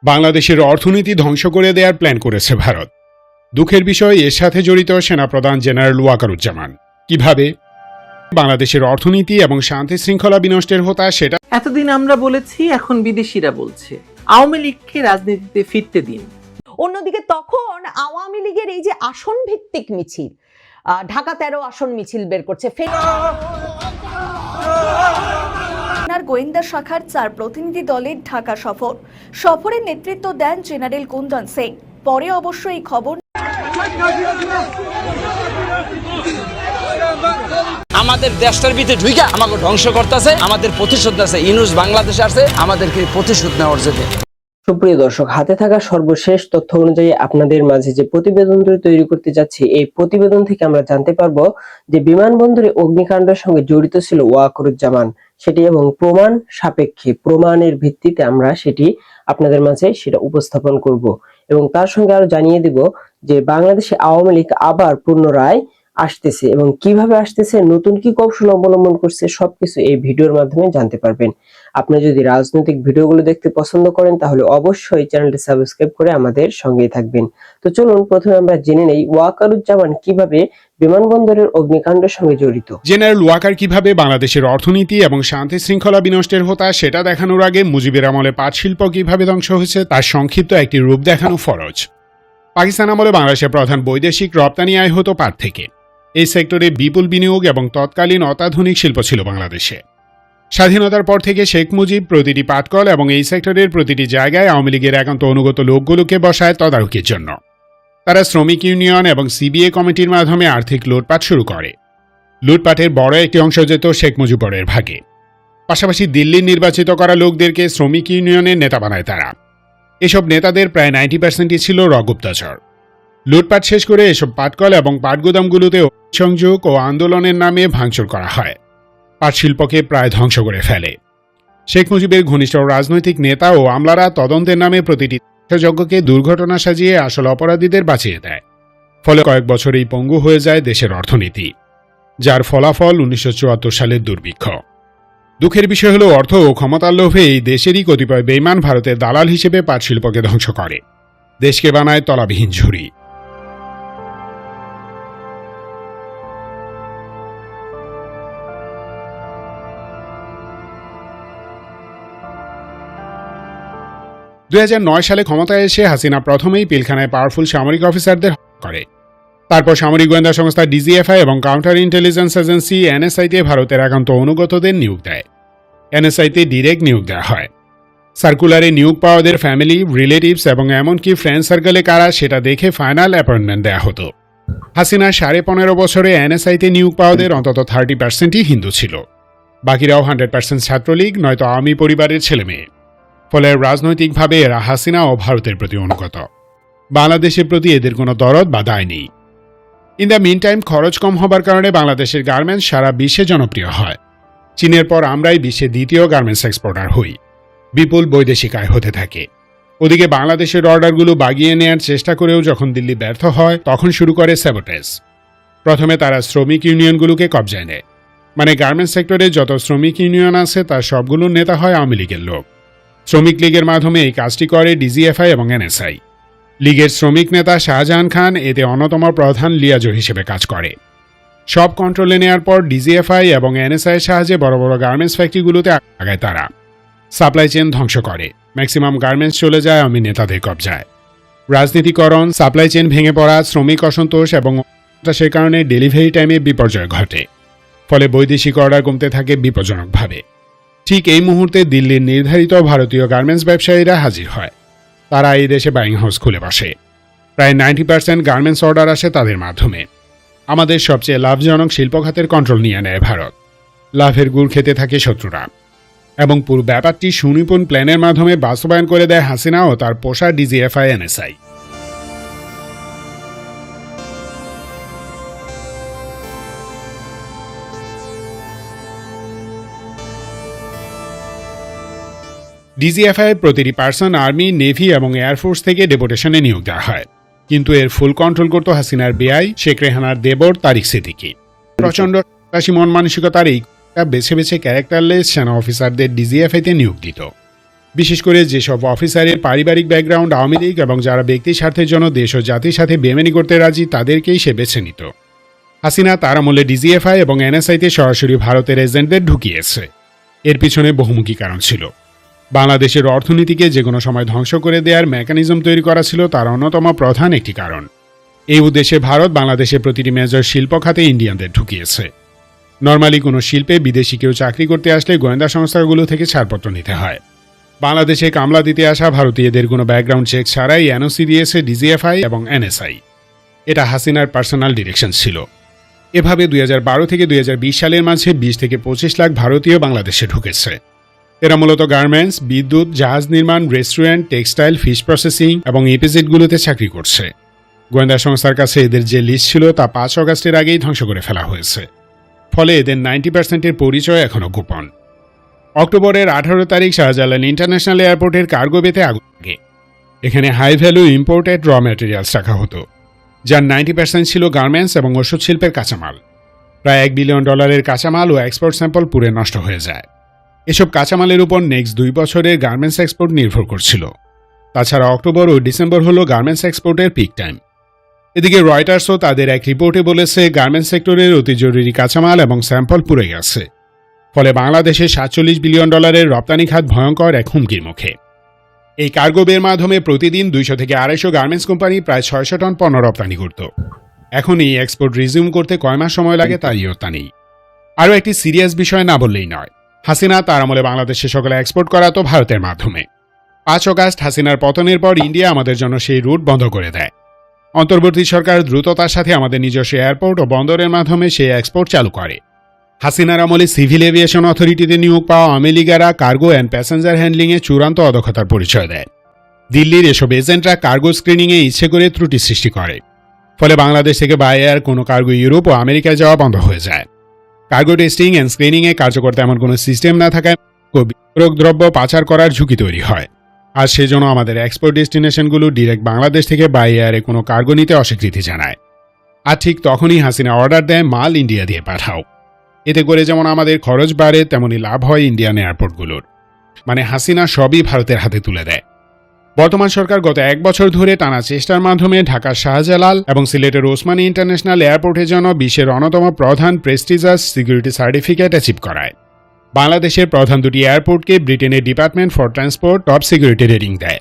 বাংলাদেশের অর্থনীতি ধ্বংস করে দেওয়ার প্ল্যান করেছে ভারত। দুঃখের বিষয়, এর সাথে জড়িত সেনাপ্রধান জেনারেল ওয়াকারুজ্জামান। কিভাবে বাংলাদেশের অর্থনীতি এবং শান্তি শৃঙ্খলা বিনষ্টের হতা সেটা এতদিন আমরা বলেছি, এখন বিদেশিরা বলছে আওয়ামী লীগকে রাজনীতিতে ফিরতে দিন। অন্যদিকে তখন আওয়ামী লীগের এই যে আসন ভিত্তিক মিছিল, ঢাকা 13 আসন মিছিল বের করছে। গোয়েন্দা শাখার 4 প্রতিনিধি দলের ঢাকা সফরের নেতৃত্ব দেন জেনারেল কুন্দন সিং। পরে অবশ্য এই খবর আমাদের দেশটার ভিতরে ঢুইকা আমাকে ধ্বংস করতেছে, আমাদের প্রতিশোধ আছে। ইউনূস বাংলাদেশে আসে আমাদেরকে প্রতিশোধ নেওয়ার জন্য। সুপ্রিয় দর্শক, হাতে থাকা সর্বশেষ তথ্য অনুযায়ী আপনাদের মাঝে যে প্রতিবেদনটি তৈরি করতে যাচ্ছি, এই প্রতিবেদন থেকে আমরা জানতে পারবো যে বিমানবন্দরে অগ্নিকাণ্ডের সঙ্গে জড়িত ছিল ওয়াকারুজ্জামান, সেটি এবং প্রমাণ সাপেক্ষে প্রমাণের ভিত্তিতে আমরা সেটি আপনাদের মাঝে সেটা উপস্থাপন করব এবং তার সঙ্গে আরো জানিয়ে দিব যে বাংলাদেশে আওয়ামী লীগ আবার পুনরায় আসতেছে এবং কিভাবে আসতেছে, নতুন কি কৌশল অবলম্বন করছে, সবকিছু এই ভিডিওর মাধ্যমে জানতে পারবেন। আপনি যদি রাজনৈতিক ভিডিওগুলো দেখতে পছন্দ করেন তাহলে অবশ্যই চ্যানেলটি সাবস্ক্রাইব করে আমাদের সঙ্গেই থাকবেন। তো চলুন প্রথমে আমরা জেনে নেই ওয়াকারুজ্জামান কিভাবে বিমানবন্দরের অগ্নিকাণ্ডের সঙ্গে জড়িত। জেনারেল ওয়াকার কিভাবে বাংলাদেশের অর্থনীতি এবং শান্তি শৃঙ্খলা বিনষ্টের হতা সেটা দেখানোর আগে মুজিবের আমলে পাট শিল্প কিভাবে ধ্বংস হয়েছে তার সংক্ষিপ্ত একটি রূপ দেখানো ফরজ। পাকিস্তান আমলে বাংলাদেশের প্রধান বৈদেশিক রপ্তানি আয় হতো পাট থেকে। এই সেক্টরে বিপুল বিনিয়োগ এবং তৎকালীন অত্যাধুনিক শিল্প ছিল বাংলাদেশে। স্বাধীনতার পর থেকে শেখ মুজিব প্রতিটি পাটকল এবং এই সেক্টরের প্রতিটি জায়গায় আওয়ামী লীগের একান্ত অনুগত লোকগুলোকে বসায় তদারকির জন্য। তারা শ্রমিক ইউনিয়ন এবং সিবিএ কমিটির মাধ্যমে আর্থিক লুটপাট শুরু করে। লুটপাটের বড় একটি অংশ যেত শেখ মুজিবুরের ভাগে। পাশাপাশি দিল্লির নির্বাচিত করা লোকদেরকে শ্রমিক ইউনিয়নের নেতা বানায় তারা। এসব নেতাদের প্রায় 90% ছিল রগুপ্তচর। লুটপাট শেষ করে এসব পাটকল এবং পাটগুদামগুলোতে সংযোগ ও আন্দোলনের নামে ভাঙচুর করা হয়। পাট শিল্পকে প্রায় ধ্বংস করে ফেলে। শেখ মুজিবের ঘনিষ্ঠ রাজনৈতিক নেতা ও আমলারা তদন্তের নামে প্রতিটি যজ্ঞকে দুর্ঘটনা সাজিয়ে আসল অপরাধীদের বাঁচিয়ে দেয়। ফলে কয়েক বছরেই পঙ্গু হয়ে যায় দেশের অর্থনীতি, যার ফলাফল 1974 সালের দুর্ভিক্ষ। দুঃখের বিষয় হলো, অর্থ ও ক্ষমতার লোভে এই দেশেরই কতিপয় বেইমান ভারতের দালাল হিসেবে পাট শিল্পকে ধ্বংস করে, দেশকে বানায় তলাবিহীন ঝুড়ি। সালে ক্ষমতায় এসে হাসিনা প্রথমেই পিলখানায় পাওয়ারফুল সামরিক অফিসারদের করে। তারপর সামরিক গোয়েন্দা সংস্থা ডিজিএফআই এবং কাউন্টার ইন্টেলিজেন্স এজেন্সি এনএসআইতে ভারতের একান্ত অনুগতদের নিয়োগ দেয়। এনএসআইতে ডিরেক্ট নিয়োগ দেওয়া হয়। সার্কুলারে নিয়োগ পাওয়াদের ফ্যামিলি, রিলেটিভস এবং এমনকি ফ্রেন্ড সার্কেলে কারা সেটা দেখে ফাইনাল অ্যাপয়েন্টমেন্ট দেওয়া হতো। হাসিনা 15.5 বছরে এনএসআইতে নিয়োগ পাওয়াদের অন্তত 30%ই হিন্দু ছিল। বাকিরাও 100% ছাত্রলীগ নয়তো আওয়ামী পরিবারের ছেলে মেয়ে। ফলে রাজনৈতিকভাবে এরা হাসিনা ও ভারতের প্রতি অনুগত। বাংলাদেশের প্রতি এদের কোনো দরদ বা দায় নেই। ইন দ্য মিন টাইম খরচ কম হবার কারণে বাংলাদেশের গার্মেন্টস সারা বিশ্বে জনপ্রিয় হয়। চীনের পর আমরাই বিশ্বের দ্বিতীয় গার্মেন্টস এক্সপোর্টার হই। বিপুল বৈদেশিক আয় হতে থাকে। ওদিকে বাংলাদেশের অর্ডারগুলো বাগিয়ে নেয়ার চেষ্টা করেও যখন দিল্লি ব্যর্থ হয়, তখন শুরু করে স্যাবোটেজ। প্রথমে তারা শ্রমিক ইউনিয়নগুলোকে কবজায় নেয়। মানে গার্মেন্টস সেক্টরে যত শ্রমিক ইউনিয়ন আছে তার সবগুলোর নেতা হয় আওয়ামী লীগের লোক। শ্রমিক লীগের মাধ্যমে এই কাজটি করে ডিজিএফআই এবং এনএসআই। লীগের শ্রমিক নেতা শাহজাহান খান এতে অন্যতম প্রধান লিয়াজো হিসেবে কাজ করে। সব কন্ট্রোলে নেওয়ার পর ডিজিএফআই এবং এনএসআই সাহায্যে বড় বড় গার্মেন্টস ফ্যাক্টরিগুলোতে আগায় তারা। সাপ্লাই চেন ধ্বংস করে। ম্যাক্সিমাম গার্মেন্টস চলে যায় আওয়ামী নেতাদের কবজায়। রাজনীতিকরণ, সাপ্লাই চেন ভেঙে পড়া, শ্রমিক অসন্তোষ এবং সে কারণে ডেলিভারি টাইমে বিপর্যয় ঘটে। ফলে বৈদেশিক অর্ডার কমতে থাকে বিপজ্জনকভাবে। ঠিক এই মুহূর্তে দিল্লির নির্ধারিত ভারতীয় গার্মেন্টস ব্যবসায়ীরা হাজির হয়। তারা এই দেশে বাইং হাউস খুলে বসে। প্রায় 90% গার্মেন্টস অর্ডার আসে তাদের মাধ্যমে। আমাদের সবচেয়ে লাভজনক শিল্প খাতের কন্ট্রোল নিয়ে নেয় ভারত। লাভের গুড় খেতে থাকে শত্রুরা এবং পুরো ব্যাপারটি সুনিপুণ প্ল্যানের মাধ্যমে বাস্তবায়ন করে দেয় হাসিনা ও তার পোষা ডিজিএফআই এনএসআই। ডিজিএফআই প্রতিটি পার্সন আর্মি, নেভি এবং এয়ারফোর্স থেকে ডেপুটেশনে নিয়োগ দেওয়া হয়। কিন্তু এর ফুল কন্ট্রোল করত হাসিনার বেআই শেখ রেহানার দেবর তারিক সিদ্দিকী। প্রচণ্ড মন মানসিকতার এই বেছে বেছে ক্যারেক্টারলেস সেনা অফিসারদের ডিজিএফআইতে নিয়োগ দিত। বিশেষ করে যেসব অফিসারের পারিবারিক ব্যাকগ্রাউন্ড আওয়ামী লীগ এবং যারা ব্যক্তি স্বার্থের জন্য দেশ ও জাতির সাথে বেমেনি করতে রাজি তাদেরকেই সে বেছে নিত। হাসিনা তার আমলে ডিজিএফআই এবং এনএসআইতে সরাসরি ভারতের এজেন্টদের ঢুকিয়েছে। এর পিছনে বহুমুখী কারণ ছিল। বাংলাদেশের অর্থনীতিকে যে কোনো সময় ধ্বংস করে দেওয়ার মেকানিজম তৈরি করা ছিল তার অন্যতম প্রধান একটি কারণ। এই উদ্দেশ্যে ভারত বাংলাদেশের প্রতিটি মেজর শিল্প খাতে ইন্ডিয়ানদের ঢুকিয়েছে। নর্মালি কোনো শিল্পে বিদেশি কেউ চাকরি করতে আসলে গোয়েন্দা সংস্থাগুলো থেকে ছাড়পত্র নিতে হয়। বাংলাদেশে কামলা দিতে আসা ভারতীয়দের কোনো ব্যাকগ্রাউন্ড চেক ছাড়াই এনওসি দিয়েছে ডিজিএফআই এবং এনএসআই। এটা হাসিনার পার্সোনাল ডিরেকশন ছিল। এভাবে 2012 থেকে 2020 সালের মাঝে 20 থেকে 25 লাখ ভারতীয় বাংলাদেশে ঢুকেছে। এরা মূলত গার্মেন্টস, বিদ্যুৎ, জাহাজ নির্মাণ, রেস্টুরেন্ট, টেক্সটাইল, ফিশ প্রসেসিং এবং ইপিজেডগুলোতে চাকরি করছে। গোয়েন্দা সংস্থার কাছে এদের যে লিস্ট ছিল তা 5 অগাস্টের আগেই ধ্বংস করে ফেলা হয়েছে। ফলে এদের 90%-এর পরিচয় এখনও গোপন। অক্টোবরের 18 তারিখ শাহজালাল ইন্টারন্যাশনাল এয়ারপোর্টের কার্গো বেতে আগুন লাগে। এখানে high value imported raw materials রাখা হতো, যার 90% ছিল গার্মেন্টস এবং ওষুধ শিল্পের কাঁচামাল। প্রায় $1 বিলিয়ন কাঁচামাল ও এক্সপোর্ট স্যাম্পল পুড়ে নষ্ট হয়ে যায়। এসব কাঁচামালের উপর নেক্সট 2 বছরের গার্মেন্টস এক্সপোর্ট নির্ভর করছিল। তাছাড়া অক্টোবর ও ডিসেম্বর হল গার্মেন্টস এক্সপোর্টের পিক টাইম। এদিকে রয়টার্সও তাদের এক রিপোর্টে বলেছে গার্মেন্টস সেক্টরের অতি জরুরি কাঁচামাল এবং স্যাম্পল পুড়ে গেছে। ফলে বাংলাদেশে $47 বিলিয়ন রপ্তানি খাত ভয়ঙ্কর এক হুমকির মুখে। এই কার্গো বের মাধ্যমে প্রতিদিন 200 থেকে 250 গার্মেন্টস কোম্পানি প্রায় 600 টন পণ্য রপ্তানি করত। এখন এই এক্সপোর্ট রিজিউম করতে কয় মাস সময় লাগে তার ইয়ত্তা নেই। আরও একটি সিরিয়াস বিষয় না বললেই নয়, হাসিনা তার আমলে বাংলাদেশে সকলে এক্সপোর্ট করাতো ভারতের মাধ্যমে। 5 অগাস্ট হাসিনার পতনের পর ইন্ডিয়া আমাদের জন্য সেই রুট বন্ধ করে দেয়। অন্তর্বর্তী সরকার দ্রুততার সাথে আমাদের নিজস্ব এয়ারপোর্ট ও বন্দরের মাধ্যমে সেই এক্সপোর্ট চালু করে। হাসিনার আমলে সিভিল এভিয়েশন অথরিটিতে নিয়োগ পাওয়া আওয়ামী লীগেরা কার্গো অ্যান্ড প্যাসেঞ্জার হ্যান্ডলিংয়ে চূড়ান্ত অদক্ষতার পরিচয় দেয়। দিল্লির এসব এজেন্টরা কার্গো স্ক্রিনিংয়ে ইচ্ছে করে ত্রুটি সৃষ্টি করে। ফলে বাংলাদেশ থেকে বাই এয়ার কোনো কার্গো ইউরোপ ও আমেরিকায় যাওয়া বন্ধ হয়ে যায়। কার্গো টেস্টিং অ্যান্ড স্ক্রিনিংয়ে কার্যকর তেমন কোনো সিস্টেম না থাকায় বিস্ফোরক দ্রব্য পাচার করার ঝুঁকি তৈরি হয়। আর সেজন্য আমাদের এক্সপোর্ট ডেস্টিনেশনগুলো ডিরেক্ট বাংলাদেশ থেকে বাই এয়ারে কোনো কার্গো নিতে অস্বীকৃতি জানায়। আর ঠিক তখনই হাসিনা অর্ডার দেয় মাল ইন্ডিয়া দিয়ে পাঠাও। এতে করে যেমন আমাদের খরচ বাড়ে তেমনই লাভ হয় ইন্ডিয়ান এয়ারপোর্টগুলোর। মানে হাসিনা সবই ভারতের হাতে তুলে দেয়। বর্তমান সরকার গত 1 বছর ধরে টানা চেষ্টার মাধ্যমে ঢাকার শাহজালাল এবং সিলেটের ওসমানী ইন্টারন্যাশনাল এয়ারপোর্টের জন্য বিশ্বের অন্যতম প্রধান প্রেস্টিজাস সিকিউরিটি সার্টিফিকেট অ্যাচিভ করায়। বাংলাদেশের প্রধান দুটি এয়ারপোর্টকে ব্রিটেনের department for transport top security rating দেয়।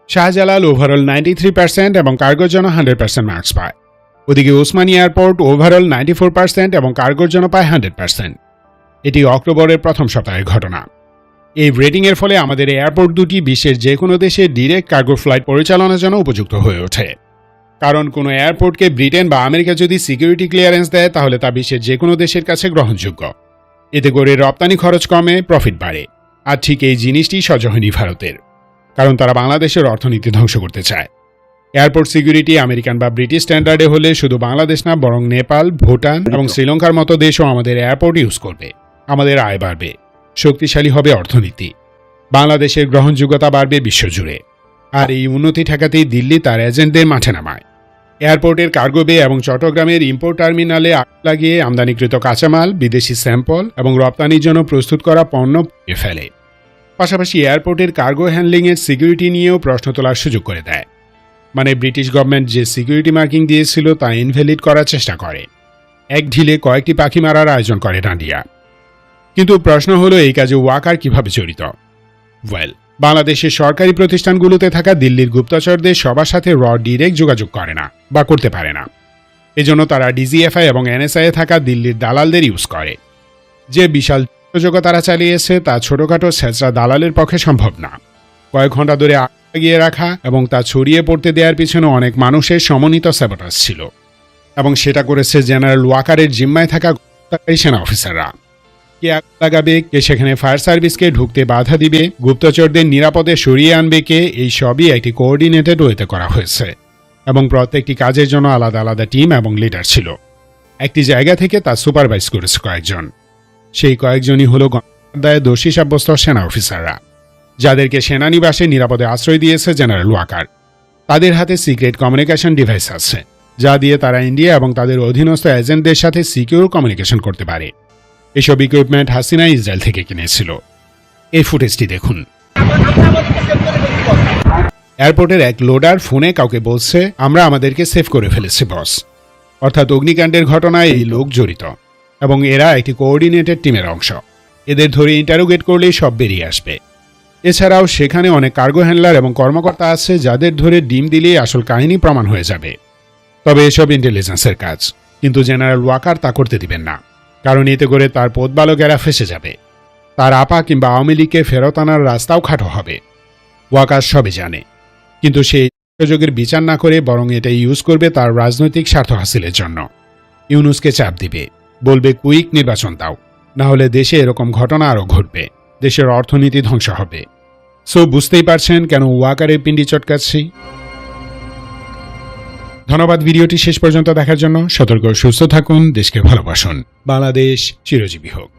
শাহজালাল ওভারঅল 93% এবং কার্গোর জন্য 100% মার্কস পায়। ওদিকে ওসমানী এয়ারপোর্ট ওভারঅল 94% এবং কার্গোর জন্য পায় 100%। এটি অক্টোবরের প্রথম সপ্তাহের ঘটনা। এই রেটিংয়ের ফলে আমাদের এয়ারপোর্ট দুটি বিশ্বের যে কোনো দেশে ডিরেক্ট কার্গো ফ্লাইট পরিচালনার জন্য উপযুক্ত হয়ে ওঠে। কারণ কোনো এয়ারপোর্টকে ব্রিটেন বা আমেরিকা যদি সিকিউরিটি ক্লিয়ারেন্স দেয় তাহলে তা বিশ্বের যে কোনো দেশের কাছে গ্রহণযোগ্য। এতে করে রপ্তানি খরচ কমে, প্রফিট বাড়ে। আর ঠিক এই জিনিসটি সহ্য হয়নি ভারতের, কারণ তারা বাংলাদেশের অর্থনীতি ধ্বংস করতে চায়। এয়ারপোর্ট সিকিউরিটি আমেরিকান বা ব্রিটিশ স্ট্যান্ডার্ডে হলে শুধু বাংলাদেশ না বরং নেপাল, ভুটান এবং শ্রীলঙ্কার মতো দেশও আমাদের এয়ারপোর্ট ইউজ করবে। আমাদের আয় বাড়বে, শক্তিশালী হবে অর্থনীতি, বাংলাদেশের গ্রহণযোগ্যতা বাড়বে বিশ্বজুড়ে। আর এই উন্নতি ঠেকাতেই দিল্লি তার এজেন্টদের মাঠে নামায়। এয়ারপোর্টের কার্গো বে এবং চট্টগ্রামের ইম্পোর্ট টার্মিনালে আগুন লাগিয়ে আমদানিকৃত কাঁচামাল, বিদেশি স্যাম্পল এবং রপ্তানির জন্য প্রস্তুত করা পণ্য পুড়িয়ে ফেলে। পাশাপাশি এয়ারপোর্টের কার্গো হ্যান্ডলিংয়ের সিকিউরিটি নিয়েও প্রশ্ন তোলার সুযোগ করে দেয়। মানে ব্রিটিশ গভর্নমেন্ট যে সিকিউরিটি মার্কিং দিয়েছিল তা ইনভ্যালিড করার চেষ্টা করে। এক ঢিলে কয়েকটি পাখি মারার আয়োজন করে ডান্ডিয়া। কিন্তু প্রশ্ন হলো এই কাজে ওয়াকার কিভাবে জড়িত? বাংলাদেশের সরকারি প্রতিষ্ঠানগুলোতে থাকা দিল্লির গুপ্তচরদের সবার সাথে ডিরেক্ট যোগাযোগ করে না বা করতে পারে না। এজন্য তারা ডিজিএফআই এবং এনএসআই থাকা দিল্লির দালালদের ইউজ করে। যে বিশাল যোগাযোগ তারা চালিয়েছে তা ছোটখাটো ছেঁচড়া দালালের পক্ষে সম্ভব না। কয়েক ঘন্টা ধরে আগ লাগিয়ে রাখা এবং তা ছড়িয়ে পড়তে দেওয়ার পিছনে অনেক মানুষের সমন্বিত স্যাবোটাজ ছিল, এবং সেটা করেছে জেনারেল ওয়াকারের জিম্মায় থাকা সেনা অফিসাররা। কে আগ লাগাবে, কে সেখানে ফায়ার সার্ভিসকে ঢুকতে বাধা দিবে, গুপ্তচরদের নিরাপদে সরিয়ে আনবে কে, এই সবই একটি কোঅর্ডিনেটেড ওয়েতে করা হয়েছে। এবং প্রত্যেকটি কাজের জন্য আলাদা আলাদা টিম এবং লিডার ছিল। একটি জায়গা থেকে তা সুপারভাইজ করেছে কয়েকজন। সেই কয়েকজনই হল গণহত্যায় দোষী সাব্যস্ত সেনা অফিসাররা, যাদেরকে সেনানিবাসে নিরাপদে আশ্রয় দিয়েছে জেনারেল ওয়াকার। তাদের হাতে সিক্রেট কমিউনিকেশন ডিভাইস আছে, যা দিয়ে তারা ইন্ডিয়া এবং তাদের অধীনস্থ এজেন্টদের সাথে সিকিউর কমিউনিকেশন করতে পারে। এসব ইকুইপমেন্ট হাসিনা ইসরায়েল থেকে কিনেছিল। এই ফুটেজটি দেখুন। এয়ারপোর্টের এক লোডার ফোনে কাউকে বলছে, আমরা আমাদেরকে সেভ করে ফেলেছি বস। অর্থাৎ অগ্নিকাণ্ডের ঘটনায় এই লোক জড়িত এবং এরা একটি কোঅর্ডিনেটেড টিমের অংশ। এদের ধরে ইন্টারোগেট করলেই সব বেরিয়ে আসবে। এছাড়াও সেখানে অনেক কার্গো হ্যান্ডলার এবং কর্মকর্তা আছে যাদের ধরে ডিম দিলেই আসল কাহিনী প্রমাণ হয়ে যাবে। তবে এসব ইন্টেলিজেন্সের কাজ, কিন্তু জেনারেল ওয়াকার তা করতে দিবেন না, কারণ এতে করে তার পোতবালকেরা ফেসে যাবে। তার আপা কিংবা আওয়ামী লীগকে ফেরত আনার রাস্তাও খাটো হবে। ওয়াকার সবে জানে, কিন্তু সে সুযোগের বিচার না করে বরং এটা ইউজ করবে তার রাজনৈতিক স্বার্থ হাসিলের জন্য। ইউনুসকে চাপ দিবে, বলবে কুইক নির্বাচন দাও, না হলে দেশে এরকম ঘটনা আরও ঘটবে, দেশের অর্থনীতি ধ্বংস হবে। সো বুঝতেই পারছেন কেন ওয়াকারের পিন্ডি চটকাচ্ছি। ধন্যবাদ ভিডিওটি শেষ পর্যন্ত দেখার জন্য। সতর্ক সুস্থ থাকুন, দেশকে ভালোবাসুন। বাংলাদেশ চিরজীবী হোক।